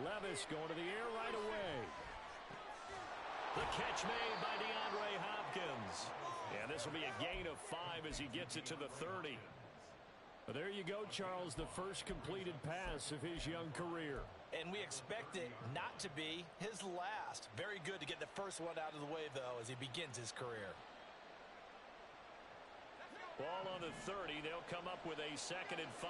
Levis going to the air right away. The catch made by DeAndre Hopkins. And this will be a gain of 5 as he gets it to the 30. Well, there you go, Charles, the first completed pass of his young career. And we expect it not to be his last. Very good to get the first one out of the way, though, as he begins his career. Ball on the 30. They'll come up with a 2nd and 5.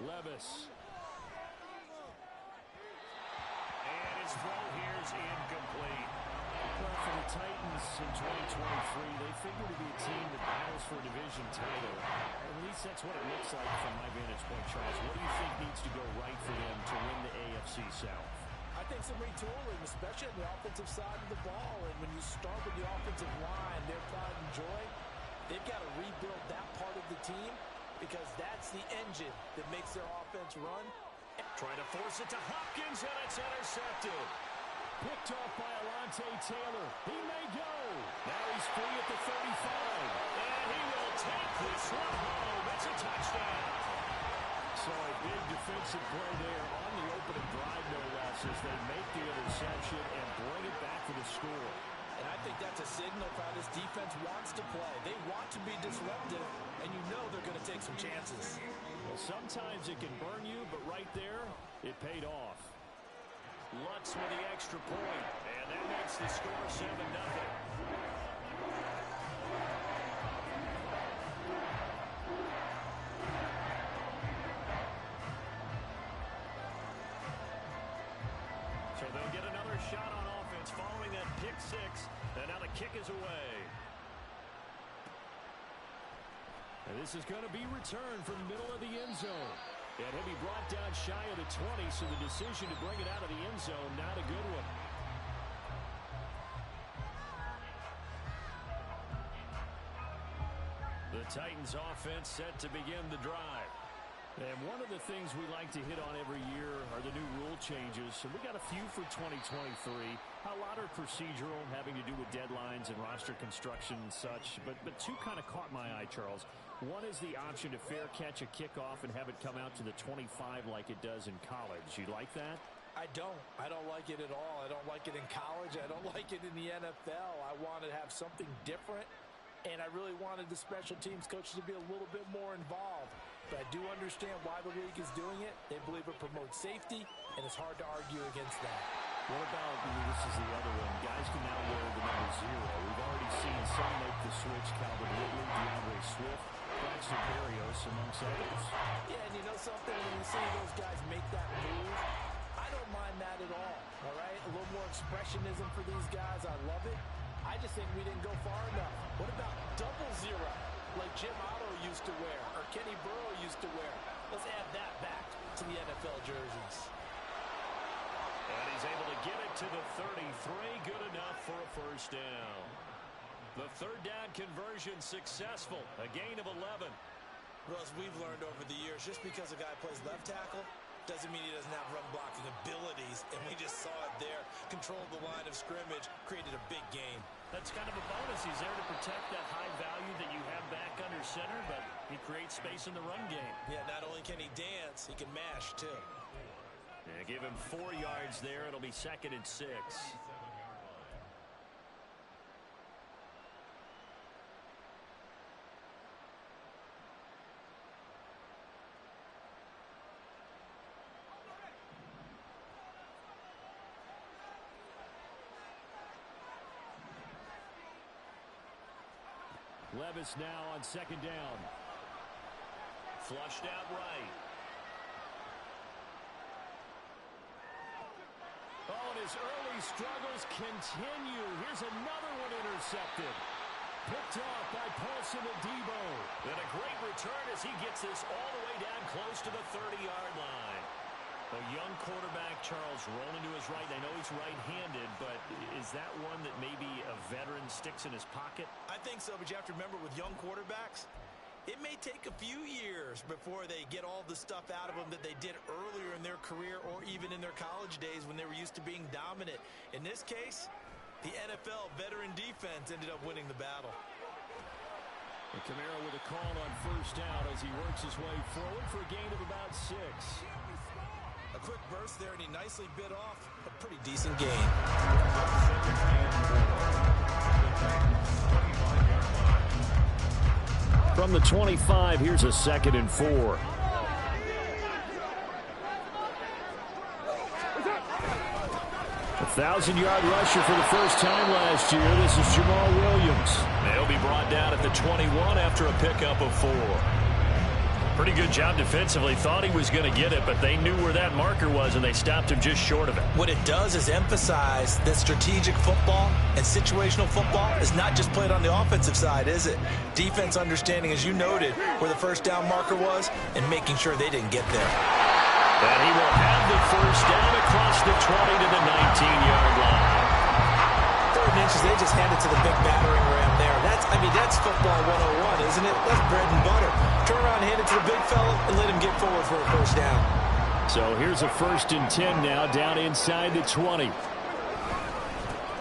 Levis. And his throw here is incomplete. Well, for the Titans in 2023, they figure to be a team that battles for a division title. At least that's what it looks like from my vantage point, Charles. What do you think needs to go right for them to win the AFC South? I think some retooling, especially on the offensive side of the ball. And when you start with the offensive line, their pride and joy, they've got to rebuild that part of the team, because that's the engine that makes their offense run. Trying to force it to Hopkins, and it's intercepted. Picked off by Alontae Taylor. He may go. Now he's free at the 35. And he will take this one home. It's a touchdown. So a big defensive play there on the opening drive, no less, as they make the interception and bring it back for the score. And I think that's a signal of how this defense wants to play. They want to be disruptive, and you know they're going to take some chances. Well, sometimes it can burn you, but right there, it paid off. Lutz with the extra point, and that makes the score 7-0. So they'll get another shot on offense following that pick 6, and now the kick is away. And this is going to be returned from the middle of the end zone. And he'll be brought down shy of the 20, so the decision to bring it out of the end zone, not a good one. The Titans offense set to begin the drive. And one of the things we like to hit on every year are the new rule changes. So we got a few for 2023. A lot are procedural, having to do with deadlines and roster construction and such. But two kind of caught my eye, Charles. One is the option to fair catch a kickoff and have it come out to the 25 like it does in college. You like that? I don't like it at all. I don't like it in college. I don't like it in the NFL. I want to have something different. And I really wanted the special teams coaches to be a little bit more involved. But I do understand why the league is doing it. They believe it promotes safety, and it's hard to argue against that. What about, this is the other one, guys can now wear the number 0. We've already seen some make the switch, Calvin Ridley, DeAndre Swift, Braxton Berrios, amongst others. Yeah, and you know something, when you see those guys make that move, I don't mind that at all right? A little more expressionism for these guys. I love it. I just think we didn't go far enough. What about 00, like Jim Otto used to wear, or Kenny Burrow used to wear? Let's add that back to the NFL jerseys. And he's able to get it to the 33. Good enough for a first down. The third down conversion successful. A gain of 11. Well, as we've learned over the years, just because a guy plays left tackle doesn't mean he doesn't have run blocking abilities, and we just saw it there. Controlled the line of scrimmage, created a big gain. That's kind of a bonus. He's there to protect that high value that you have back under center, but he creates space in the run game. Yeah, not only can he dance, he can mash, too. Yeah, give him 4 yards there. It'll be 2nd and 6. Levis now on 2nd down. Flushed out right. Oh, and his early struggles continue. Here's another one intercepted. Picked off by Paulson Adebo. And a great return as he gets this all the way down close to the 30-yard line. A young quarterback, Charles, rolling to his right. I know he's right-handed, but is that one that maybe a veteran sticks in his pocket? I think so, but you have to remember with young quarterbacks, It may take a few years before they get all the stuff out of them that they did earlier in their career or even in their college days when they were used to being dominant. In this case, the NFL veteran defense ended up winning the battle. And Kamara with a call on first down as he works his way forward for a gain of about 6. A quick burst there, and he nicely bit off a pretty decent gain. From the 25, here's a 2nd and 4. A 1,000-yard rusher for the first time last year. This is Jamal Williams. He'll be brought down at the 21 after a pickup of 4. Pretty good job defensively. Thought he was going to get it, but they knew where that marker was, and they stopped him just short of it. What it does is emphasize that strategic football and situational football is not just played on the offensive side, is it? Defense understanding, as you noted, where the first down marker was and making sure they didn't get there. And he will have the first down across the 20 to the 19-yard line. 3rd inches, they just hand it to the big battering ram there. That's football 101, isn't it? That's bread and butter. Turn around, hand it to the big fella, and let him get forward for a first down. So here's a 1st and 10 now, down inside the 20.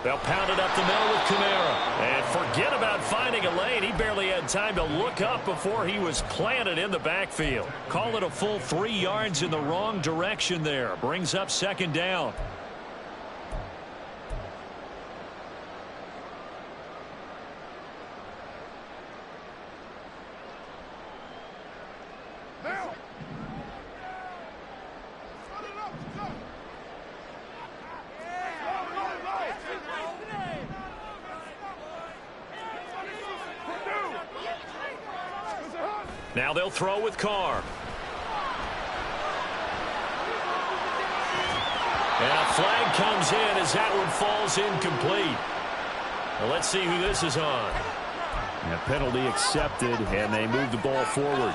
They'll pound it up the middle with Kamara. And forget about finding a lane. He barely had time to look up before he was planted in the backfield. Call it a full 3 yards in the wrong direction there. Brings up 2nd down. Now they'll throw with Carr. And a flag comes in as that one falls incomplete. Well, let's see who this is on. And a penalty accepted, and they move the ball forward.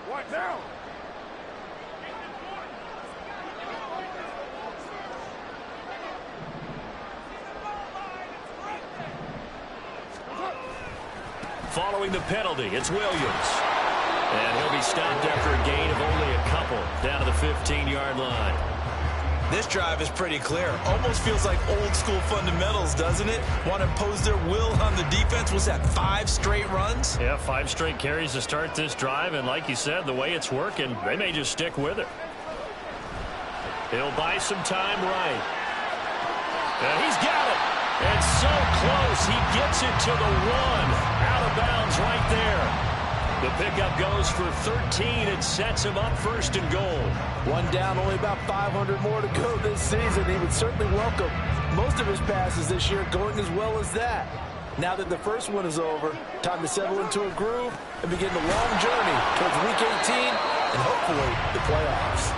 What now? Following the penalty, it's Williams. And he'll be stopped after a gain of only a couple down to the 15-yard line. This drive is pretty clear. Almost feels like old school fundamentals, doesn't it? Want to impose their will on the defense. Was that 5 straight runs? Yeah, 5 straight carries to start this drive. And like you said, the way it's working, they may just stick with it. He'll buy some time right. And he's got it. And so close, he gets it to the 1. Out of bounds right there. The pickup goes for 13 and sets him up 1st and goal. 1 down, only about 500 more to go this season. He would certainly welcome most of his passes this year going as well as that. Now that the first one is over, time to settle into a groove and begin the long journey towards Week 18 and hopefully the playoffs.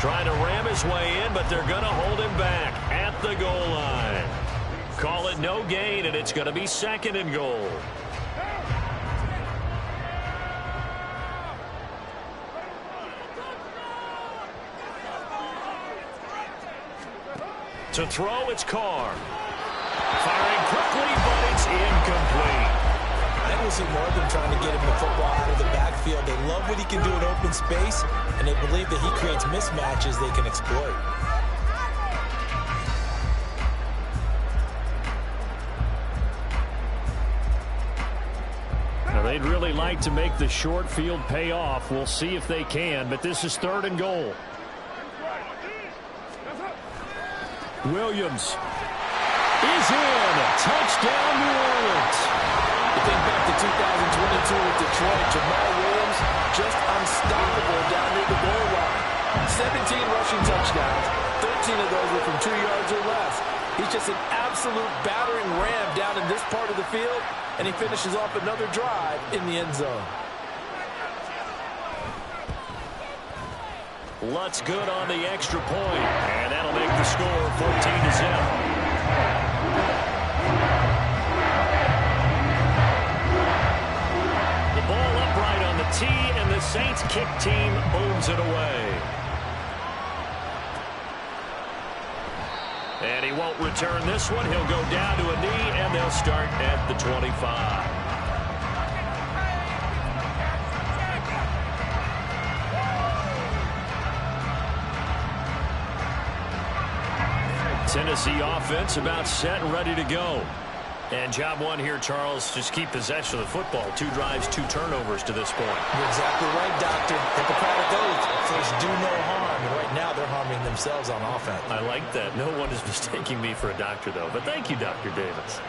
Trying to ram his way in, but they're going to hold him back at the goal line. Call it no gain, and it's going to be 2nd and goal. To throw, it's Carr. Firing quickly, but it's incomplete. I don't see more than trying to get him the football out of the backfield. They love what he can do in open space, and they believe that he creates mismatches they can exploit. They'd really like to make the short field pay off. We'll see if they can, but this is 3rd and goal. Williams is in. Touchdown, New Orleans. You think back to 2022 with Detroit, Jamal Williams just unstoppable down near the goal line. 17 rushing touchdowns, 13 of those were from 2 yards or less. He's just an absolute battering ram down in this part of the field, and he finishes off another drive in the end zone. Lutz good on the extra point, and that'll make the score 14-0. The ball upright on the tee, and the Saints kick team owns it away. And he won't return this one. He'll go down to a knee, and they'll start at the 25. Tennessee offense about set and ready to go. And job one here, Charles, just keep possession of the football. 2 drives, 2 turnovers to this point. You're exactly right, Doctor. Hippocratic oath. First, do no harm. And right now, they're harming themselves on offense. I like that. No one is mistaking me for a doctor, though. But thank you, Dr. Davis.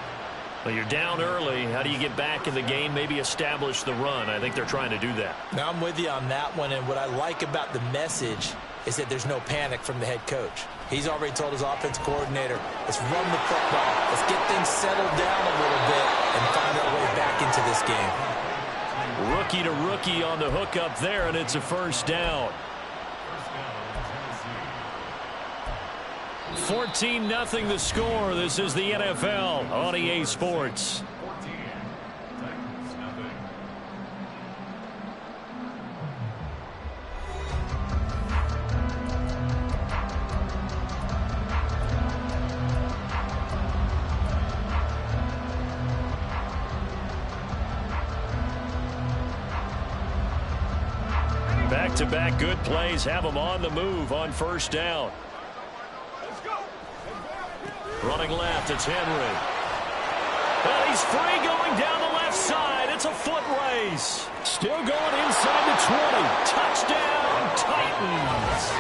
Well, you're down early. How do you get back in the game, maybe establish the run? I think they're trying to do that. Now, I'm with you on that one. And what I like about the message is that there's no panic from the head coach. He's already told his offense coordinator, let's run the football. Let's get things settled down a little bit and find our way back into this game. Rookie to rookie on the hook up there, and it's a first down. 14-0 the score. This is the NFL on EA Sports. Back-to-back good plays have them on the move on first down. Running left, it's Henry. And he's free going down the left side. It's a foot race. Still going inside the 20. Touchdown, Titans.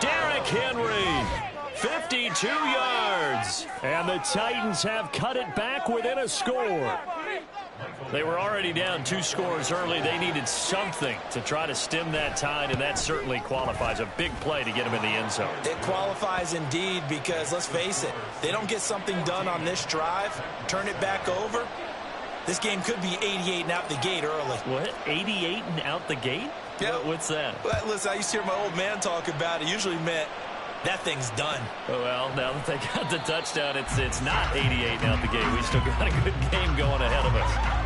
Derrick Henry, 52 yards. And the Titans have cut it back within a score. They were already down 2 scores early. They needed something to try to stem that tide, and that certainly qualifies. A big play to get them in the end zone. It qualifies indeed because, let's face it, they don't get something done on this drive, turn it back over, this game could be 88 and out the gate early. What? 88 and out the gate? Yeah. What's that? Well, listen, I used to hear my old man talk about it. Usually meant that thing's done. Well, now that they got the touchdown, it's not 88 and out the gate. We still got a good game going ahead of us.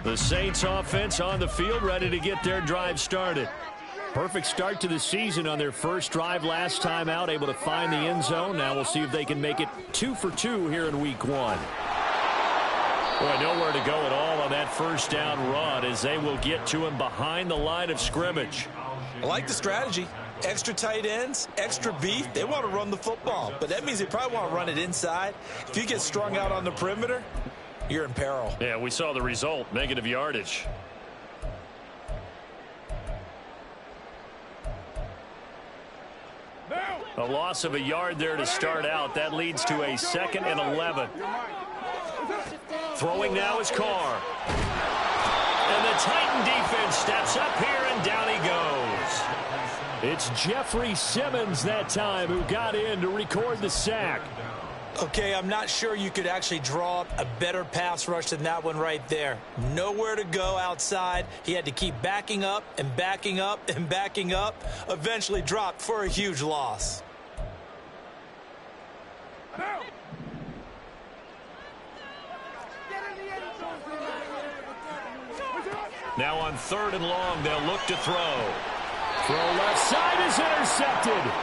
The Saints offense on the field, ready to get their drive started. Perfect start to the season on their first drive last time out, able to find the end zone. Now we'll see if they can make it 2 for 2 here in week 1. Boy, nowhere to go at all on that first down run as they will get to him behind the line of scrimmage. I like the strategy. Extra tight ends, extra beef. They want to run the football, but that means they probably want to run it inside. If you get strung out on the perimeter, you're in peril. Yeah, we saw the result, negative yardage. A loss of a yard there to start out. That leads to a 2nd and 11. Throwing now is Carr. And the Titan defense steps up here, and down he goes. It's Jeffrey Simmons that time who got in to record the sack. Okay, I'm not sure you could actually draw up a better pass rush than that one right there. Nowhere to go outside. He had to keep backing up and backing up and backing up. Eventually dropped for a huge loss. Now on 3rd and long, they'll look to throw. Throw left side is intercepted.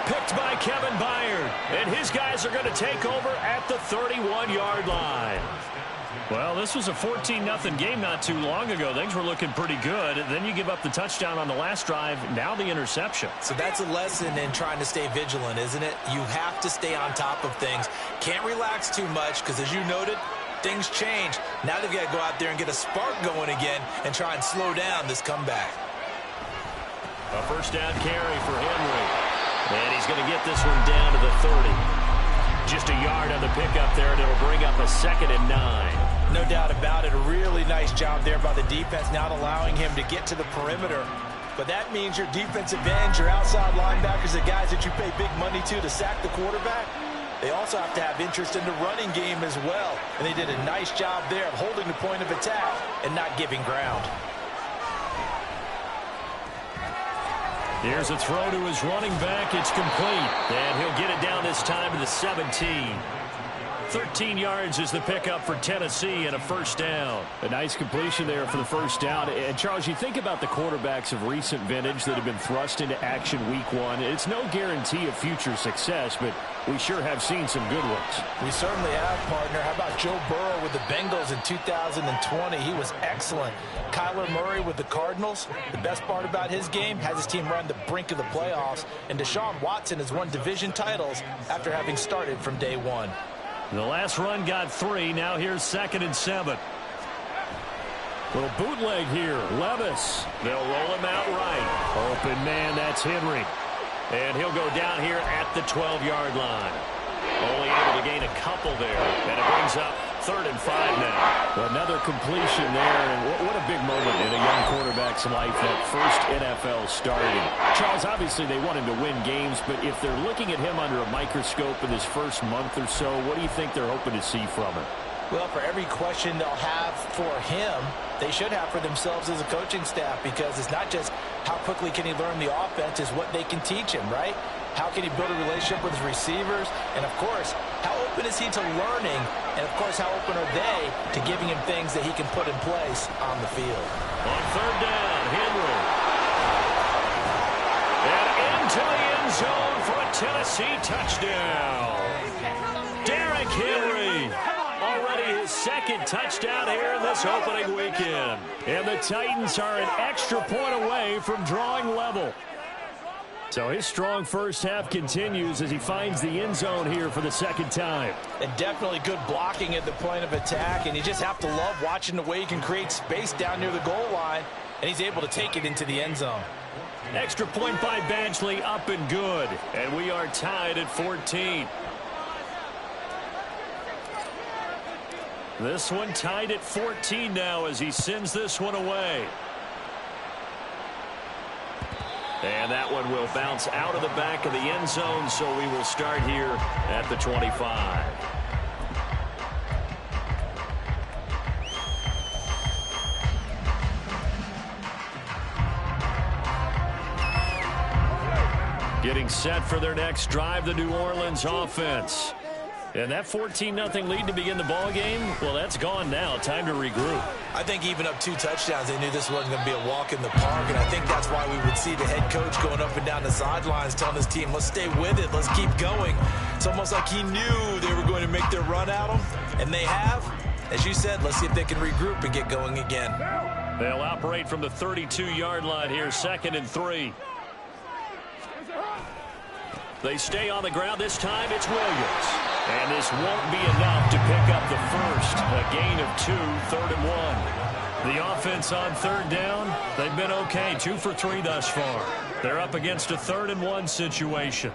Picked by Kevin Byard. And his guys are going to take over at the 31-yard line. Well, this was a 14-0 game not too long ago. Things were looking pretty good. And then you give up the touchdown on the last drive. Now the interception. So that's a lesson in trying to stay vigilant, isn't it? You have to stay on top of things. Can't relax too much because, as you noted, things change. Now they've got to go out there and get a spark going again and try and slow down this comeback. A first down carry for Henry. And he's going to get this one down to the 30. Just a yard on the pickup there, and it'll bring up a 2nd and 9. No doubt about it. A really nice job there by the defense, not allowing him to get to the perimeter. But that means your defensive ends, your outside linebackers, the guys that you pay big money to sack the quarterback, they also have to have interest in the running game as well. And they did a nice job there of holding the point of attack and not giving ground. Here's a throw to his running back. It's complete. And he'll get it down this time to the 17. 13 yards is the pickup for Tennessee and a first down. A nice completion there for the first down. And, Charles, you think about the quarterbacks of recent vintage that have been thrust into action week one. It's no guarantee of future success, but we sure have seen some good ones. We certainly have, partner. How about Joe Burrow with the Bengals in 2020? He was excellent. Kyler Murray with the Cardinals. The best part about his game has his team run the brink of the playoffs. And Deshaun Watson has won division titles after having started from day one. The last run got 3. Now here's 2nd and 7. Little bootleg here. Levis. They'll roll him out right. Open man, that's Henry. And he'll go down here at the 12-yard line. Only able to gain a couple there. And it brings up 3rd and 5 now. Another completion there. And what a big moment in a young quarterback's life, that first NFL starting. Charles, obviously they want him to win games, but if they're looking at him under a microscope in his first month or so, what do you think they're hoping to see from him? Well, for every question they'll have for him, they should have for themselves as a coaching staff, because it's not just how quickly can he learn the offense, it's what they can teach him, right? How can he build a relationship with his receivers? And, of course, how open is he to learning? And, of course, how open are they to giving him things that he can put in place on the field? On 3rd down, Henry. And into the end zone for a Tennessee touchdown. Derrick Henry. Already his 2nd touchdown here in this opening weekend. And the Titans are an extra point away from drawing level. So his strong first half continues as he finds the end zone here for the 2nd time. And definitely good blocking at the point of attack. And you just have to love watching the way he can create space down near the goal line. And he's able to take it into the end zone. Extra point by Badgley, up and good. And we are tied at 14. This one tied at 14 now as he sends this one away. And that one will bounce out of the back of the end zone, so we will start here at the 25. Getting set for their next drive, the New Orleans offense. And that 14-0 lead to begin the ball game, well, that's gone now. Time to regroup. I think even up 2 touchdowns, they knew this wasn't going to be a walk in the park, and I think that's why we would see the head coach going up and down the sidelines telling his team, let's stay with it, let's keep going. It's almost like he knew they were going to make their run at him, and they have. As you said, let's see if they can regroup and get going again. They'll operate from the 32-yard line here, 2nd and 3. They stay on the ground. This time it's Williams. And this won't be enough to pick up the first. A gain of 2, 3rd and 1. The offense on 3rd down, they've been okay. 2 for 3 thus far. They're up against a 3rd and 1 situation.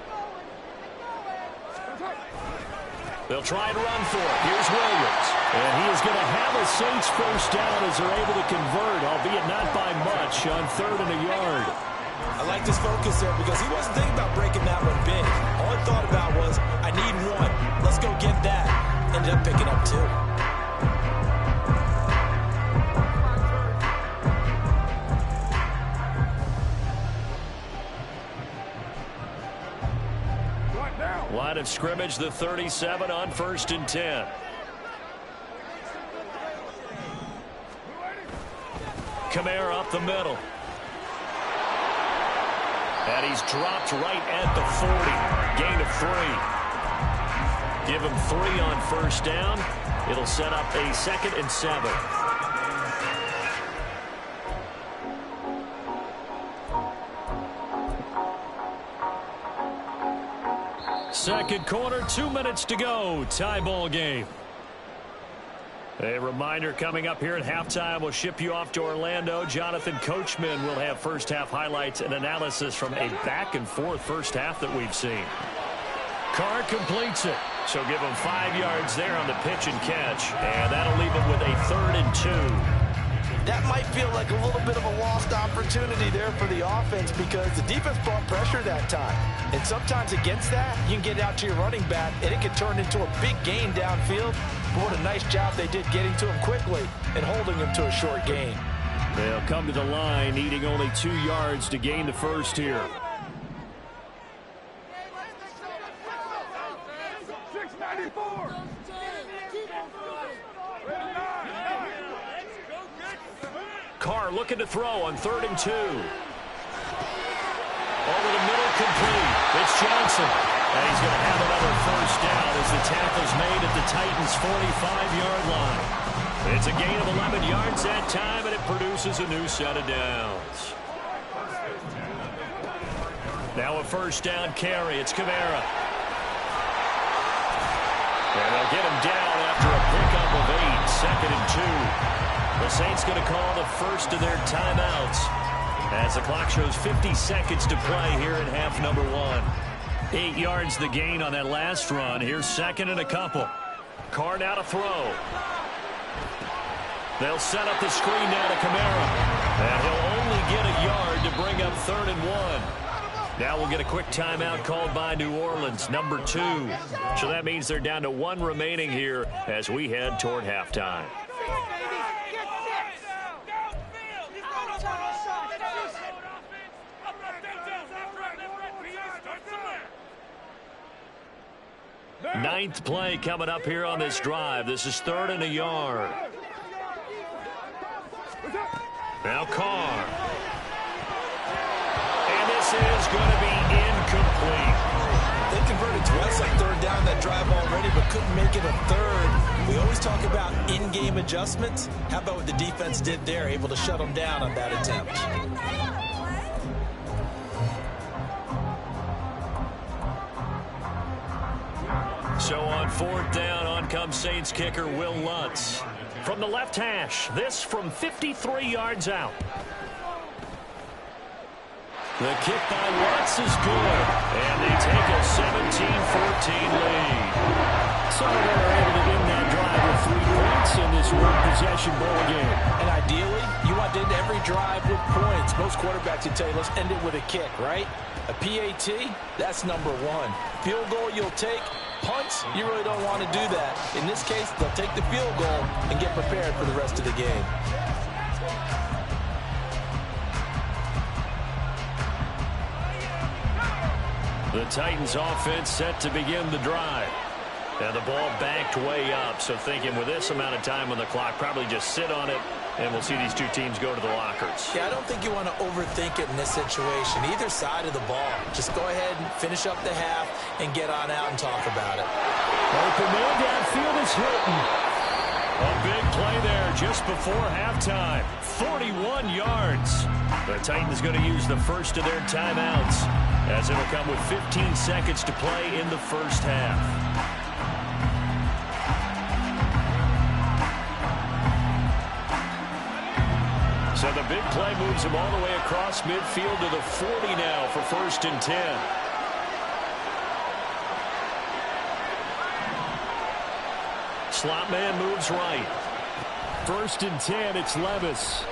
They'll try and run for it. Here's Williams. And he is going to have a Saints first down as they're able to convert, albeit not by much, on 3rd and a yard. I like this focus there because he wasn't thinking about breaking that one big. All he thought about was, I need 1. Let's go get that. Ended up picking up 2. Line of scrimmage, the 37 on 1st and 10. Kamara up the middle. And he's dropped right at the 40. Gain of 3. Give him 3 on 1st down. It'll set up a 2nd and 7. Second quarter, 2 minutes to go. Tie ball game. A reminder coming up here at halftime. We'll ship you off to Orlando. Jonathan Coachman will have first half highlights and analysis from a back and forth first half that we've seen. Carr completes it. So give him 5 yards there on the pitch and catch. And that'll leave him with a 3rd and 2. That might feel like a little bit of a lost opportunity there for the offense because the defense brought pressure that time. And sometimes against that, you can get out to your running back, and it can turn into a big gain downfield. But what a nice job they did getting to him quickly and holding him to a short gain. They'll come to the line, needing only 2 yards to gain the first here. Carr looking to throw on 3rd and 2. Over the middle, complete. It's Johnson. And he's going to have another first down as the tackle's made at the Titans' 45-yard line. It's a gain of 11 yards that time, and it produces a new set of downs. Now a first down carry. It's Kamara. And they'll get him down after a pickup of 8, 2nd and 2. The Saints going to call the first of their timeouts as the clock shows 50 seconds to play here in half number 1. 8 yards the gain on that last run. Here's 2nd and a couple. Carr now to throw. They'll set up the screen now to Kamara. And he'll only get a yard to bring up 3rd and 1. Now we'll get a quick timeout called by New Orleans, number 2. So that means they're down to 1 remaining here as we head toward halftime. Ninth play coming up here on this drive. This is 3rd and a yard. Now Carr. And this is going to be incomplete. They converted twice on 3rd down that drive already, but couldn't make it a 3rd. We always talk about in-game adjustments. How about what the defense did there, able to shut them down on that attempt? So on 4th down, on comes Saints kicker Will Lutz. From the left hash, this from 53 yards out. The kick by Lutz is good, and they take a 17-14 lead. So they're able to end that drive with 3 points in this one-possession ball game. And ideally, you want to end every drive with points. Most quarterbacks would tell you, let's end it with a kick, right? A PAT, that's number 1. Field goal you'll take. Punts, you really don't want to do that. In this case, they'll take the field goal and get prepared for the rest of the game. The Titans offense set to begin the drive. And the ball backed way up, so thinking with this amount of time on the clock, probably just sit on it, and we'll see these two teams go to the lockers. Yeah, I don't think you want to overthink it in this situation. Either side of the ball. Just go ahead and finish up the half and get on out and talk about it. Open man downfield is Hilton. A big play there just before halftime. 41 yards. The Titans going to use the first of their timeouts, as it'll come with 15 seconds to play in the first half. So the big play moves him all the way across midfield to the 40 now for 1st and 10. Slot man moves right. 1st and 10, it's Levis.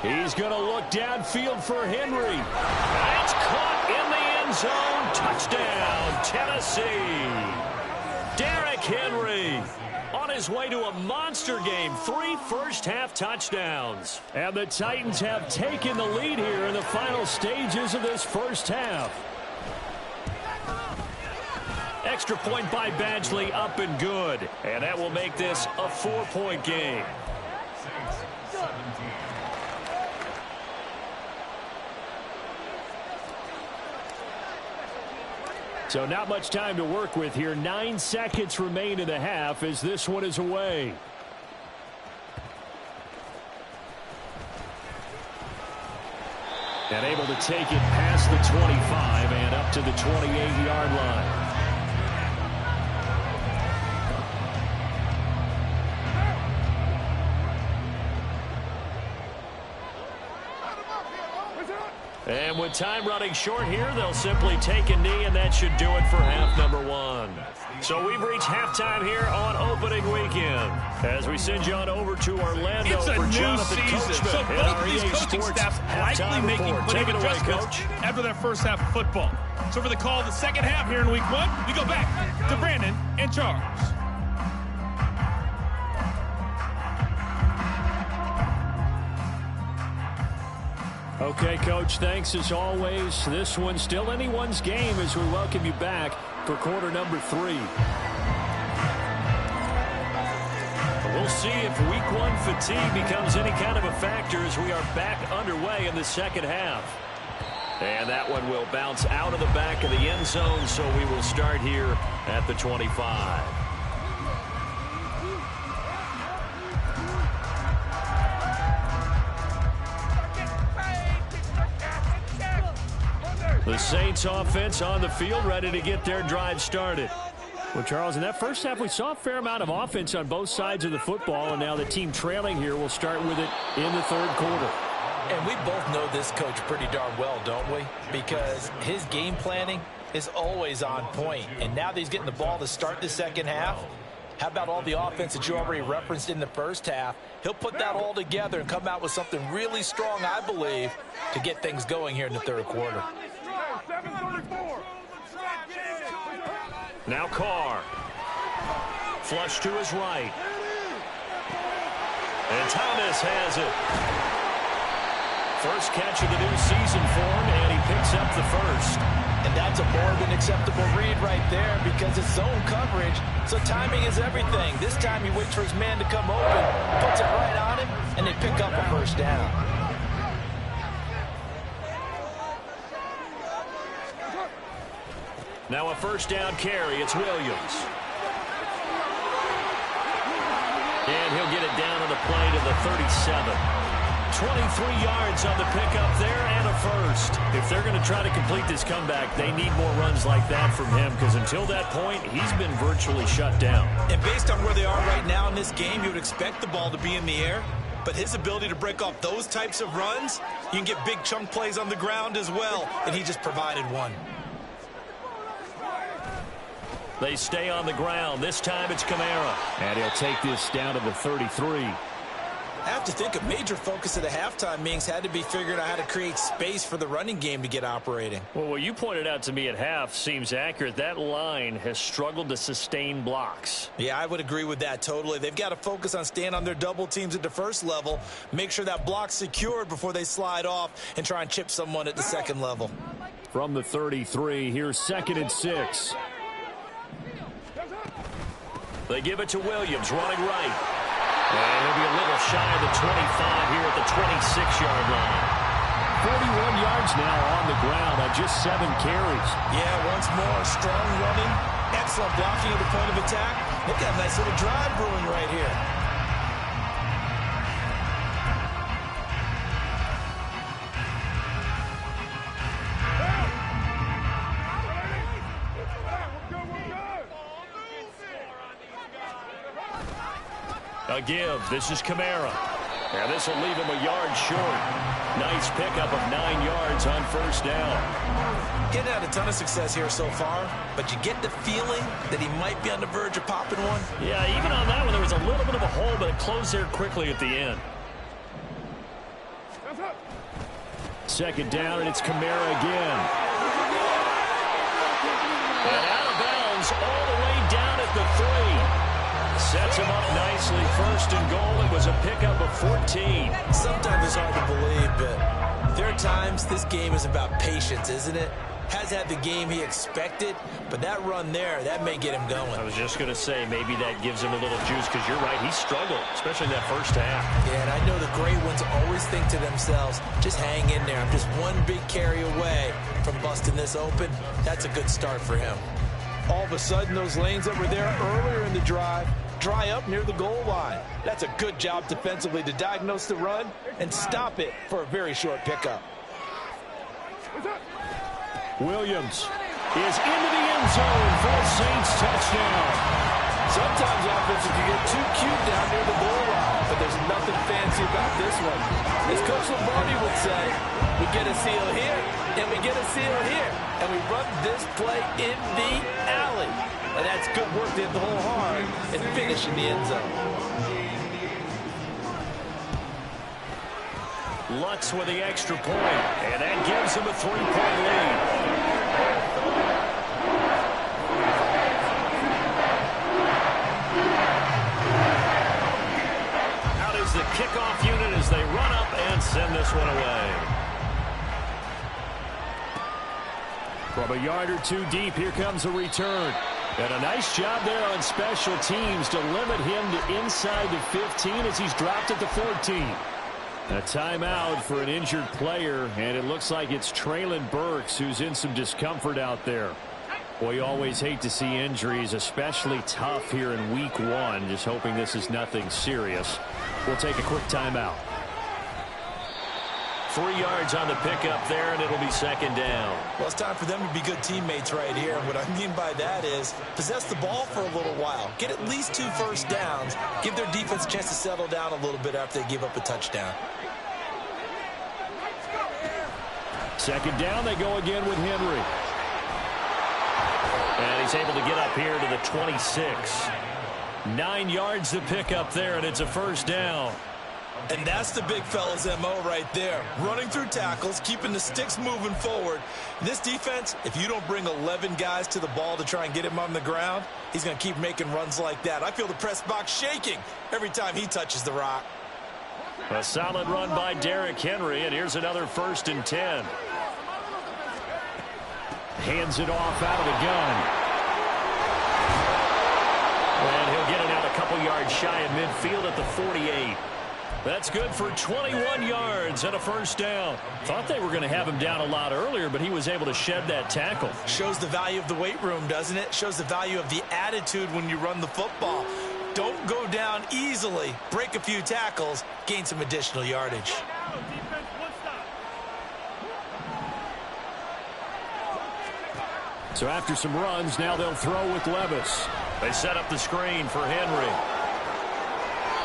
He's going to look downfield for Henry. It's caught in the end zone. Touchdown, Tennessee. Derrick Henry on his way to a monster game. 3 first-half touchdowns. And the Titans have taken the lead here in the final stages of this first half. Extra point by Badgley, up and good. And that will make this a 4-point game. So not much time to work with here. 9 seconds remain in the half as this one is away. And able to take it past the 25 and up to the 28-yard line. And with time running short here, they'll simply take a knee, and that should do it for half number 1. So we've reached halftime here on opening weekend. As we send you on over to Orlando for Jonathan Coachman. So both of these coaching staffs likely making plenty of adjustments after that first half of football. So for the call of the second half here in week 1, we go back to Brandon and Charles. Okay, Coach, thanks as always. This one's still anyone's game as we welcome you back for quarter number 3. We'll see if week one fatigue becomes any kind of a factor as we are back underway in the second half. And that one will bounce out of the back of the end zone, so we will start here at the 25. The Saints offense on the field, ready to get their drive started. Well, Charles, in that first half, we saw a fair amount of offense on both sides of the football, and now the team trailing here will start with it in the third quarter. And we both know this coach pretty darn well, don't we? Because his game planning is always on point. And now that he's getting the ball to start the second half, how about all the offense that you already referenced in the first half? He'll put that all together and come out with something really strong, I believe, to get things going here in the third quarter. Now Carr. Flush to his right. And Thomas has it. First catch of the new season for him, and he picks up the first. And that's a more than acceptable read right there because it's zone coverage, so timing is everything. This time he waits for his man to come open, puts it right on him, and they pick up a first down. Now a first down carry. It's Williams. And he'll get it down on the play to the 37. 23 yards on the pickup there and a first. If they're going to try to complete this comeback, they need more runs like that from him because until that point, he's been virtually shut down. And based on where they are right now in this game, you would expect the ball to be in the air. But his ability to break off those types of runs, you can get big chunk plays on the ground as well, and he just provided one. They stay on the ground. This time it's Kamara. And he'll take this down to the 33. I have to think a major focus of the halftime meetings had to be figuring out how to create space for the running game to get operating. Well, what you pointed out to me at half seems accurate. That line has struggled to sustain blocks. Yeah, I would agree with that totally. They've got to focus on staying on their double teams at the first level, make sure that block's secured before they slide off and try and chip someone at the second level. From the 33, here's 2nd and 6. They give it to Williams, running right. And he'll be a little shy of the 25 here at the 26-yard line. 41 yards now on the ground on just 7 carries. Yeah, once more, strong running, excellent blocking at the point of attack. Look at a nice little drive brewing right here. A give. This is Kamara. And this will leave him a yard short. Nice pickup of 9 yards on first down. Getting had a ton of success here so far, but you get the feeling that he might be on the verge of popping one. Yeah, even on that one, there was a little bit of a hole, but it closed there quickly at the end. 2nd down, and it's Kamara again. And out of bounds all the way down at the 3. Sets him up nicely. 1st and goal. It was a pickup of 14. Sometimes it's hard to believe, but there are times this game is about patience, isn't it? Has had the game he expected, but that run there, that may get him going. I was just going to say, maybe that gives him a little juice, because you're right, he struggled, especially in that first half. Yeah, and I know the great ones always think to themselves, just hang in there. I'm just one big carry away from busting this open. That's a good start for him. All of a sudden, those lanes that were there earlier in the drive dry up near the goal line. That's a good job defensively to diagnose the run and stop it for a very short pickup. Williams is into the end zone for a Saints touchdown. Sometimes offenses can get too cute down near the goal line, but there's nothing fancy about this one. As Coach Lombardi would say, we get a seal here, and we get a seal here, and we run this play in the alley. And that's good work to hit the hole hard and finish in the end zone. Lutz with the extra point, and that gives him a 3-point lead. Out is the kickoff unit as they run up and send this one away. From a yard or two deep, here comes a return. And a nice job there on special teams to limit him to inside the 15 as he's dropped at the 14. A timeout for an injured player, and it looks like it's Traylon Burks who's in some discomfort out there. Boy, you always hate to see injuries, especially tough here in week 1. Just hoping this is nothing serious. We'll take a quick timeout. 3 yards on the pickup there, and it'll be second down. Well, it's time for them to be good teammates right here. And what I mean by that is possess the ball for a little while. Get at least 2 first downs. Give their defense a chance to settle down a little bit after they give up a touchdown. Second down, they go again with Henry. And he's able to get up here to the 26. 9 yards to pick up there, and it's a first down. And that's the big fella's MO right there. Running through tackles, keeping the sticks moving forward. This defense, if you don't bring 11 guys to the ball to try and get him on the ground, he's going to keep making runs like that. I feel the press box shaking every time he touches the rock. A solid run by Derrick Henry, and here's another 1st and 10. Hands it off out of the gun. And he'll get it out a couple yards shy of midfield at the 48. That's good for 21 yards and a first down. Thought they were going to have him down a lot earlier, but he was able to shed that tackle. Shows the value of the weight room, doesn't it? Shows the value of the attitude when you run the football. Don't go down easily. Break a few tackles. Gain some additional yardage. So after some runs, now they'll throw with Levis. They set up the screen for Henry.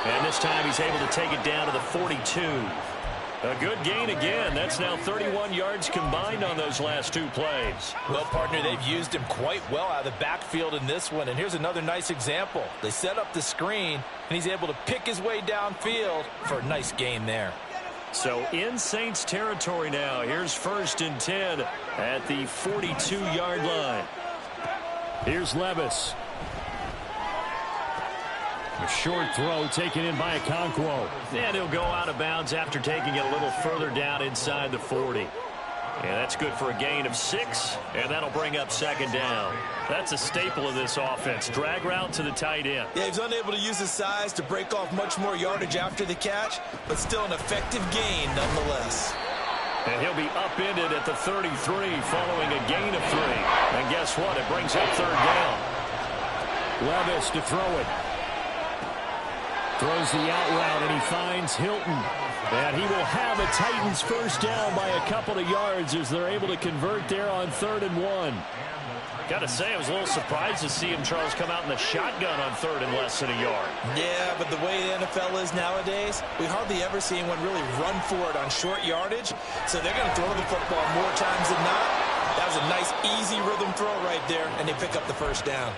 And this time he's able to take it down to the 42. A good gain again. That's now 31 yards combined on those last 2 plays. Well, partner, they've used him quite well out of the backfield in this one. And here's another nice example. They set up the screen, and he's able to pick his way downfield for a nice gain there. So in Saints territory now. Here's 1st and 10 at the 42-yard line. Here's Levis. A short throw taken in by Okonkwo. And he'll go out of bounds after taking it a little further down inside the 40. And that's good for a gain of 6, and that'll bring up second down. That's a staple of this offense. Drag route to the tight end. Yeah, he's unable to use his size to break off much more yardage after the catch, but still an effective gain nonetheless. And he'll be upended at the 33 following a gain of 3. And guess what? It brings up third down. Levis to throw it. Throws the out route, and he finds Hilton. And he will have a Titans first down by a couple of yards as they're able to convert there on 3rd and 1. Got to say, I was a little surprised to see him, Charles, come out in the shotgun on 3rd and less than a yard. Yeah, but the way the NFL is nowadays, we hardly ever see anyone really run for it on short yardage. So they're going to throw the football more times than not. That was a nice, easy rhythm throw right there, and they pick up the first down.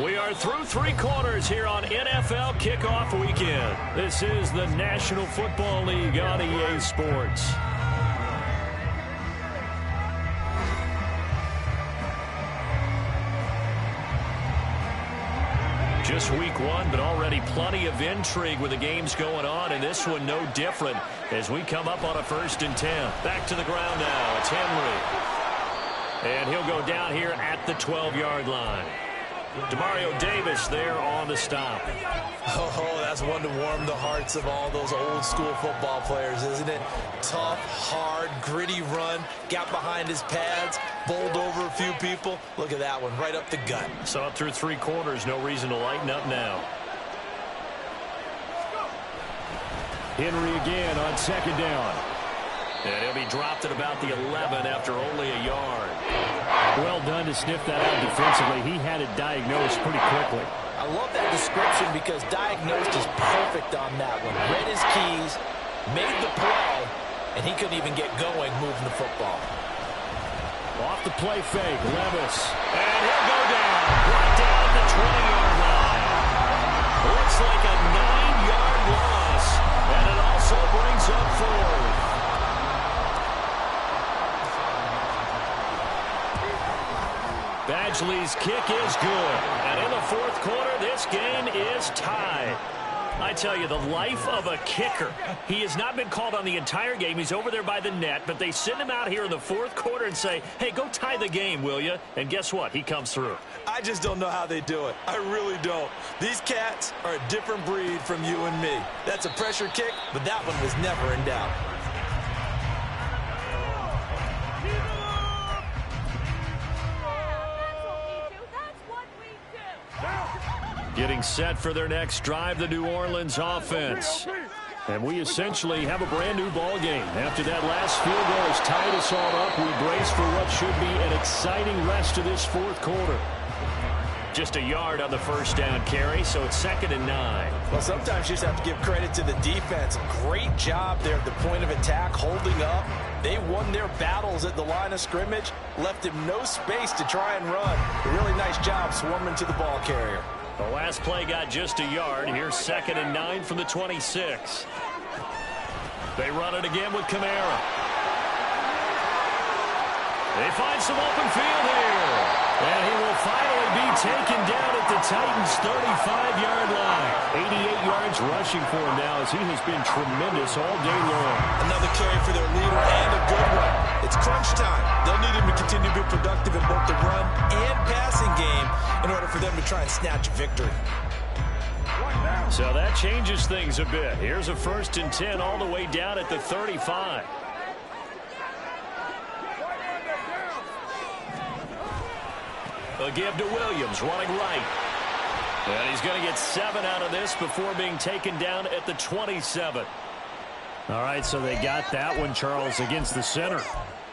We are through 3 quarters here on NFL Kickoff Weekend. This is the National Football League on EA Sports. Just week 1, but already plenty of intrigue with the games going on, and this one no different as we come up on a 1st and 10. Back to the ground now. It's Henry. And he'll go down here at the 12-yard line. Demario Davis there on the stop. Oh, that's one to warm the hearts of all those old-school football players, isn't it? Tough, hard, gritty run, got behind his pads, bowled over a few people. Look at that one, right up the gut. Saw it through 3 quarters, no reason to lighten up now. Henry again on 2nd down. And he'll be dropped at about the 11 after only a yard. Well done to sniff that out defensively. He had it diagnosed pretty quickly. I love that description because diagnosed is perfect on that one. Read his keys, made the play, and he couldn't even get going moving the football. Off the play fake, Levis. And he'll go down. Brought down at the 20-yard line. Looks like a 9-yard loss, and it also brings up 4. Badgley's kick is good. And in the 4th quarter, this game is tied. I tell you, the life of a kicker. He has not been called on the entire game. He's over there by the net, but they send him out here in the fourth quarter and say, hey, go tie the game, will you? And guess what? He comes through. I just don't know how they do it. I really don't. These cats are a different breed from you and me. That's a pressure kick, but that one was never in doubt. Getting set for their next drive, the New Orleans offense. And we essentially have a brand new ball game. After that last field goal has tied us all up, we brace for what should be an exciting rest of this fourth quarter. Just a yard on the first down carry, so it's 2nd and 9. Well, sometimes you just have to give credit to the defense. Great job there at the point of attack, holding up. They won their battles at the line of scrimmage, left him no space to try and run. A really nice job swarming to the ball carrier. The last play got just a yard. Here's 2nd and 9 from the 26. They run it again with Kamara. They find some open field here. And he will finally be taken down at the Titans' 35-yard line. 88 yards rushing for him now as he has been tremendous all day long. Another carry for their leader and a good one. It's crunch time. They'll need him to continue to be productive in both the run and passing game in order for them to try and snatch a victory. So that changes things a bit. Here's a 1st and 10 all the way down at the 35. A give to Williams, running right. And he's going to get 7 out of this before being taken down at the 27. All right, so they got that one, Charles, against the center.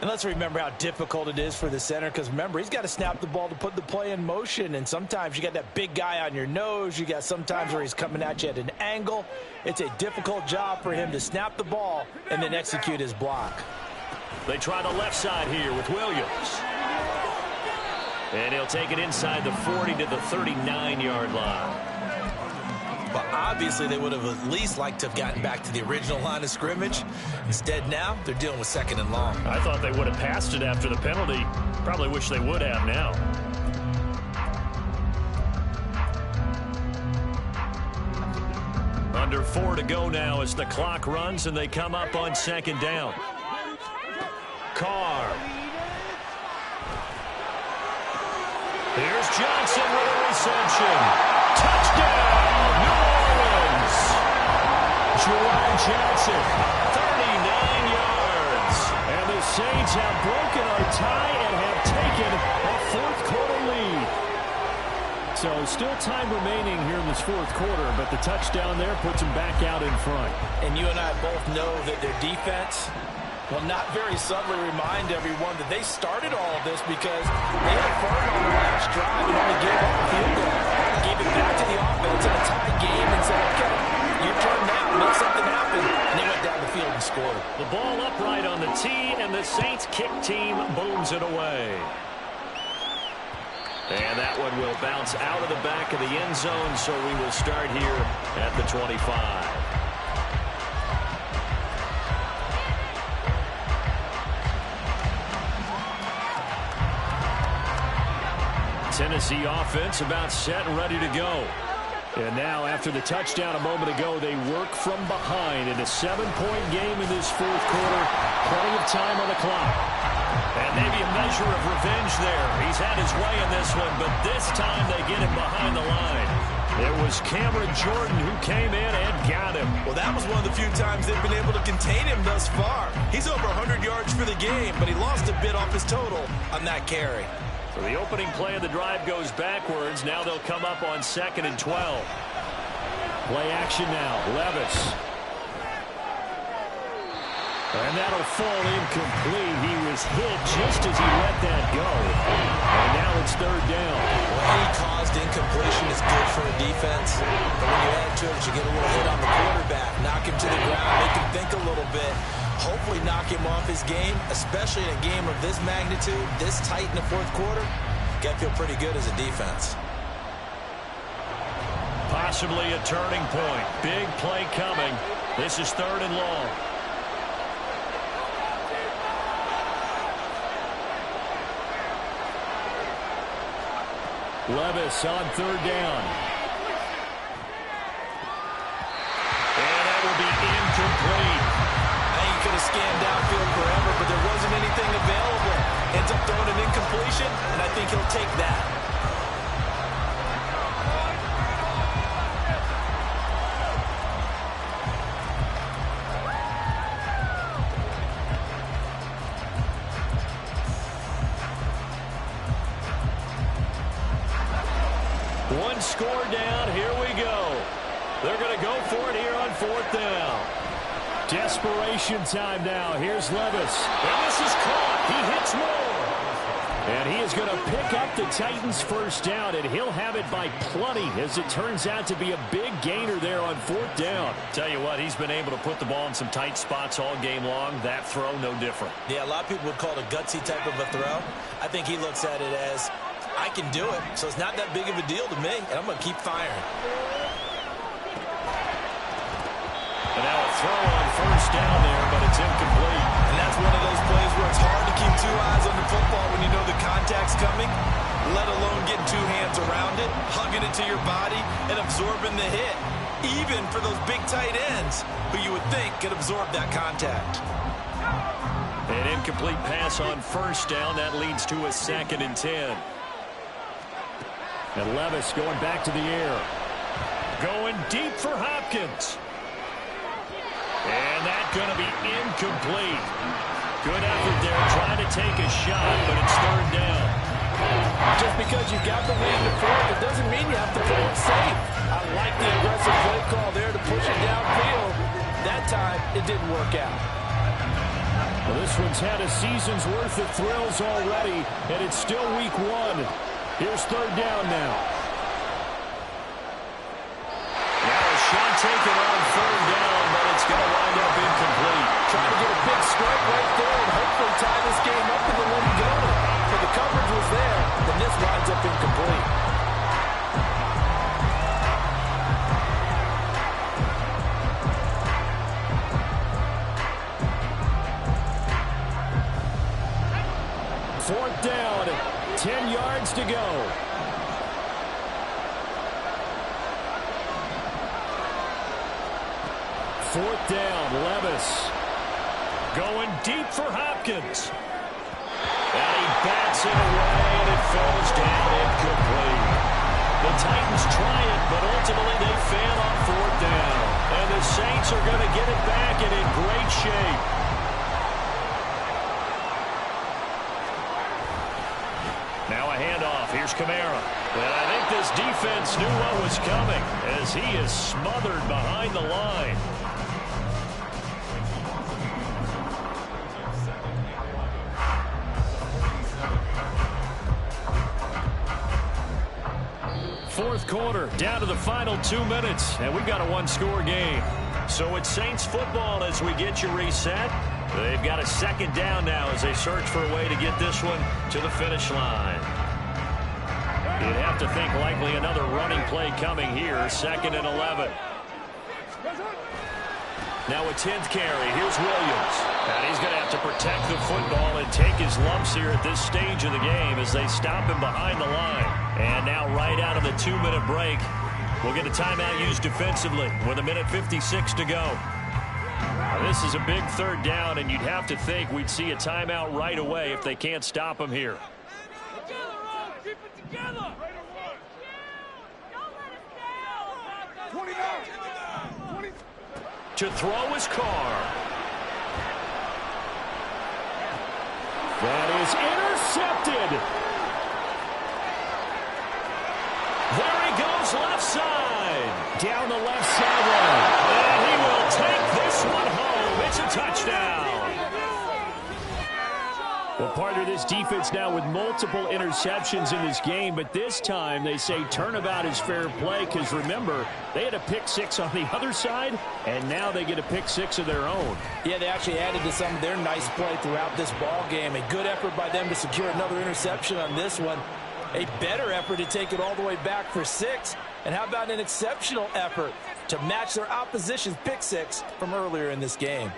And let's remember how difficult it is for the center, because remember, he's got to snap the ball to put the play in motion, and sometimes you got that big guy on your nose. You got sometimes where he's coming at you at an angle. It's a difficult job for him to snap the ball and then execute his block. They try the left side here with Williams. And he'll take it inside the 40 to the 39-yard line. But obviously they would have at least liked to have gotten back to the original line of scrimmage. Instead now they're dealing with 2nd and long. I thought they would have passed it after the penalty. Probably wish they would have now. Under 4 to go now as the clock runs and they come up on 2nd down. Carr. Here's Johnson with a reception. Touchdown, New Orleans. Juwan Johnson, 39 yards. And the Saints have broken our tie and have taken a fourth-quarter lead. So still time remaining here in this fourth quarter, but the touchdown there puts them back out in front. And you and I both know that their defense will not very subtly remind everyone that they started all of this because they had firm on the last drive and only gave up a field goal. Gave it back to the offense in a tied game and said, okay, your turn now, make something happen. And they went down the field and scored. The ball upright on the tee, and the Saints kick team booms it away. And that one will bounce out of the back of the end zone, so we will start here at the 25. Tennessee offense about set and ready to go. And now after the touchdown a moment ago, they work from behind in a 7-point game in this fourth quarter. Plenty of time on the clock. And maybe a measure of revenge there. He's had his way in this one, but this time they get him behind the line. It was Cameron Jordan who came in and got him. Well, that was one of the few times they've been able to contain him thus far. He's over 100 yards for the game, but he lost a bit off his total on that carry. So the opening play of the drive goes backwards. Now they'll come up on 2nd and 12. Play action now. Levis. And that'll fall incomplete. He was hit just as he let that go. And now it's 3rd down. Well, any caused incompletion is good for a defense. But when you add to it, you get a little hit on the quarterback, knock him to the ground, make him think a little bit. Hopefully knock him off his game, especially in a game of this magnitude, this tight in the fourth quarter. Got to feel pretty good as a defense. Possibly a turning point. Big play coming. This is 3rd and long. Levis on 3rd down. think he'll take that. One score down. Here we go. They're going to go for it here on 4th down. Desperation time now. Here's Levis. And this is caught. He hits more. And he is going to pick up the Titans' first down, and he'll have it by plenty, as it turns out to be a big gainer there on 4th down. Tell you what, he's been able to put the ball in some tight spots all game long. That throw, no different. Yeah, a lot of people would call it a gutsy type of a throw. I think he looks at it as, I can do it, so it's not that big of a deal to me, and I'm going to keep firing. And now a throw on 1st down there, but it's incomplete. And that's one of those plays where it's hard to keep two eyes on the football when you know the contact's coming, let alone getting two hands around it, hugging it to your body, and absorbing the hit, even for those big tight ends who you would think could absorb that contact. An incomplete pass on 1st down. That leads to a 2nd and 10. And Levis going back to the air. Going deep for Hopkins. And that's going to be incomplete. Good effort there trying to take a shot, but it's 3rd down. Just because you got the lead in the 4th, it doesn't mean you have to play it safe. I like the aggressive play call there to push it downfield. That time, it didn't work out. Well, this one's had a season's worth of thrills already, and it's still week 1. Here's 3rd down now. Now a shot taken on 3rd down, but it's going to wind up incomplete. Trying to get a big strike right there and hopefully tie this game up and then let him go. But the coverage was there, and this winds up incomplete. Fourth down, 10 yards to go. Fourth down, Levis. Going deep for Hopkins. And he bats it away, and it falls down incomplete. The Titans try it, but ultimately they fail on 4th down. And the Saints are going to get it back and in great shape. Now a handoff. Here's Kamara. And I think this defense knew what was coming as he is smothered behind the line. Fourth quarter, down to the final 2 minutes, and we've got a one-score game. So it's Saints football as we get you reset. They've got a 2nd down now as they search for a way to get this one to the finish line. You'd have to think likely another running play coming here, 2nd and 11. Now a 10th carry. Here's Williams. And he's going to have to protect the football and take his lumps here at this stage of the game as they stop him behind the line. And now right out of the 2-minute break, we'll get a timeout used defensively with 1:56 to go. Now, this is a big 3rd down, and you'd have to think we'd see a timeout right away if they can't stop him here. Keep it together. To throw is Carr. That is intercepted. There he goes left side. Down the left sideline. And he will take this one home. It's a touchdown. Well, partner, this defense now with multiple interceptions in this game, but this time they say turnabout is fair play because, remember, they had a pick 6 on the other side, and now they get a pick 6 of their own. Yeah, they actually added to some of their nice play throughout this ball game. A good effort by them to secure another interception on this one. A better effort to take it all the way back for 6. And how about an exceptional effort to match their opposition's pick 6 from earlier in this game?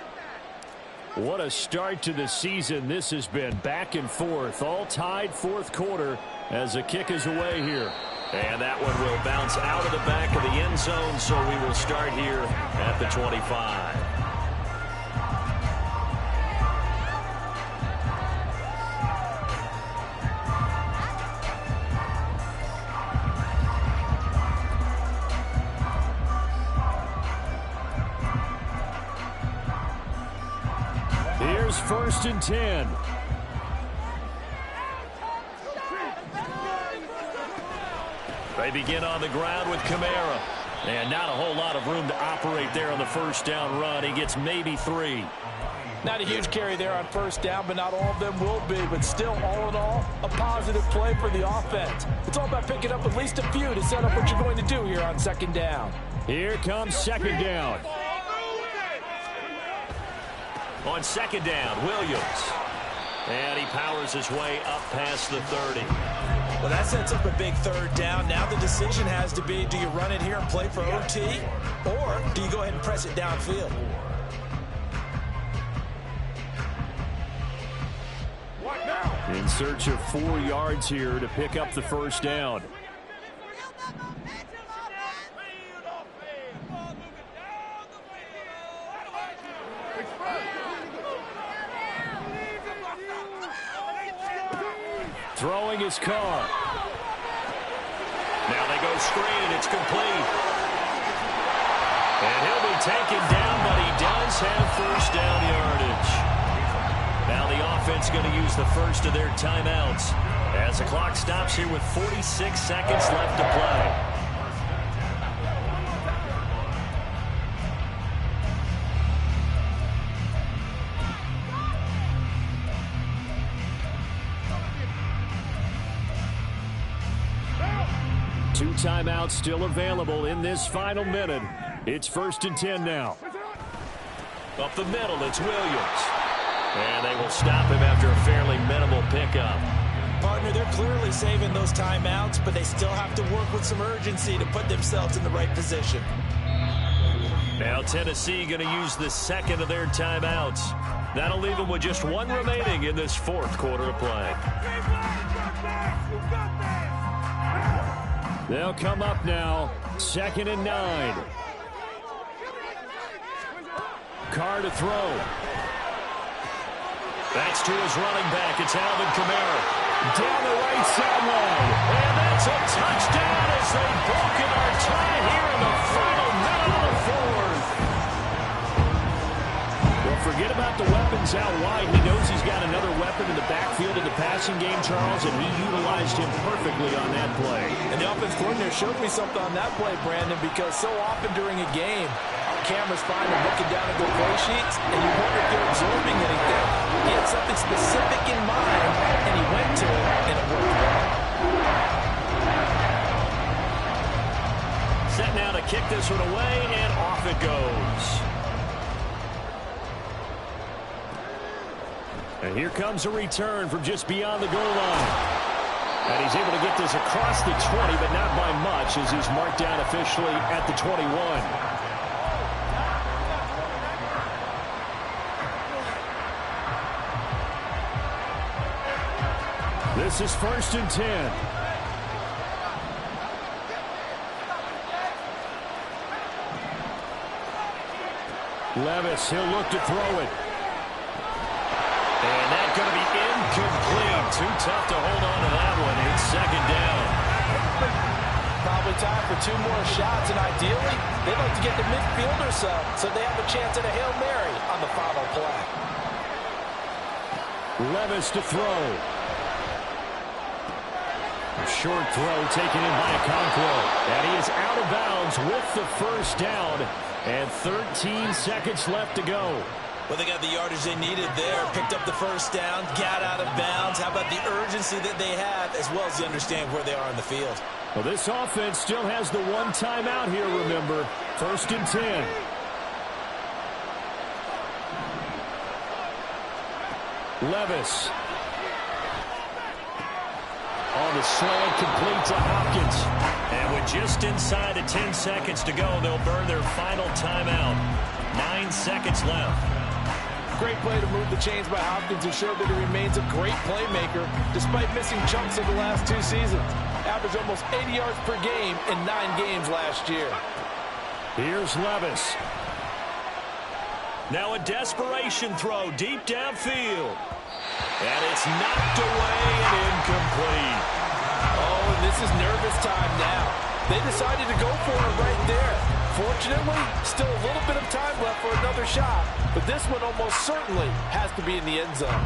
What a start to the season this has been. Back and forth, all tied 4th quarter as the kick is away here. And that one will bounce out of the back of the end zone, so we will start here at the 25. Here's 1st and 10. They begin on the ground with Kamara. And not a whole lot of room to operate there on the 1st down run. He gets maybe 3. Not a huge carry there on 1st down, but not all of them will be. But still, all in all, a positive play for the offense. It's all about picking up at least a few to set up what you're going to do here on 2nd down. Here comes 2nd down. On 2nd down, Williams. And he powers his way up past the 30. Well, that sets up a big 3rd down. Now the decision has to be, do you run it here and play for OT, or do you go ahead and press it downfield? In search of 4 yards here to pick up the 1st down. Throwing his car. Now they go screen. It's complete. And he'll be taken down, but he does have 1st down yardage. Now the offense going to use the first of their timeouts as the clock stops here with 46 seconds left to play. Two timeouts still available in this final minute. It's 1st and 10 now. Up the middle, it's Williams. And they will stop him after a fairly minimal pickup. Partner, they're clearly saving those timeouts, but they still have to work with some urgency to put themselves in the right position. Now Tennessee going to use the 2nd of their timeouts. That'll leave them with just 1 remaining in this 4th quarter of play. They'll come up now. 2nd and 9. Carr to throw. That's to his running back. It's Alvin Kamara. Down the right sideline. And that's a touchdown as they've broken our tie here in the final minute of the 4th. Well, forget about the weapons out wide. He knows he's got another weapon in the backfield of the passing game, Charles, and he utilized him perfectly on that play. And the offense coordinator showed me something on that play, Brandon, because so often during a game, our cameras find him looking down at their play sheets, and you wonder if they're absorbing anything. He had something specific in mind, and he went to it, and it worked well. Set now to kick this one away, and off it goes. And here comes a return from just beyond the goal line. And he's able to get this across the 20, but not by much, as he's marked down officially at the 21. This is 1st and 10. Levis, he'll look to throw it. And that's going to be incomplete. Too tough to hold on to that one. It's 2nd down. Probably time for 2 more shots, and ideally, they'd like to get to midfield or so they have a chance at a Hail Mary on the final play. Levis to throw. A short throw taken in by Okonkwo. And he is out of bounds with the 1st down. And 13 seconds left to go. Well, they got the yardage they needed there, picked up the 1st down, got out of bounds. How about the urgency that they have, as well as they understand where they are on the field? Well, this offense still has the 1 timeout here, remember. 1st and 10. Levis. On the slant, complete to Hopkins. And with just inside of 10 seconds to go, they'll burn their final timeout. 9 seconds left. Great play to move the chains by Hopkins, who showed that he remains a great playmaker despite missing chunks of the last 2 seasons. Averaged almost 80 yards per game in 9 games last year. Here's Levis. Now a desperation throw deep downfield. And it's knocked away and incomplete. Oh, and this is nervous time now. They decided to go for it right there. Fortunately, still a little bit of time left for another shot. but this one almost certainly has to be in the end zone.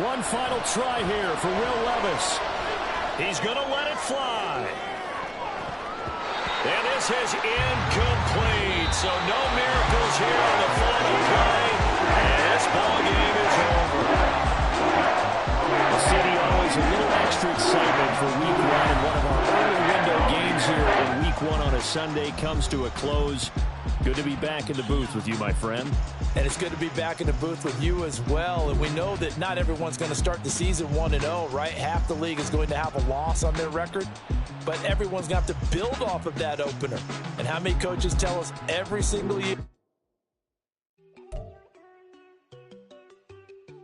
One final try here for Will Levis. He's going to let it fly. And this is incomplete. So no miracles here on the final play. And this ball game is over. The city always a little extra excitement for week one. And one of our early window games here in week one on a Sunday comes to a close. Good to be back in the booth with you, my friend. And it's good to be back in the booth with you as well. And we know that not everyone's going to start the season 1-0, right? Half the league is going to have a loss on their record. But everyone's going to have to build off of that opener. And how many coaches tell us every single year